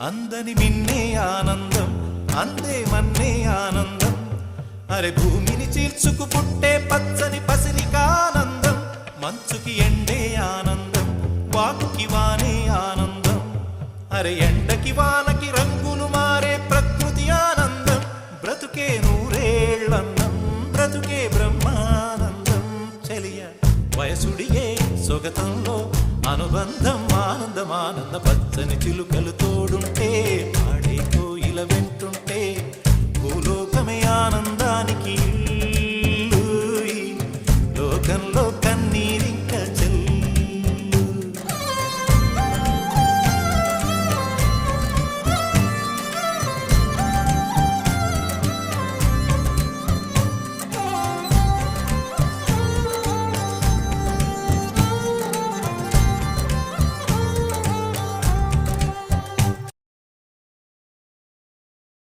అందని మిన్నే ఆనందం అందే మన్నే ఆనందం అరే భూమిని చీల్చుకు పుట్టే పచ్చని పసిరికానందం మంచుకి ఎండే ఆనందం వాకుకి వానే ఆనందం అరే ఎండకి వానకి రంగులు మారే ప్రకృతి ఆనందం బ్రతుకే నూరేళ్ళన్నం బ్రతుకే బ్రహ్మానందం చెలియ వయసుడియే సొగతంలో అనుబంధం ఆనందం ఆనంద పచ్చని చిలుకలు తోడు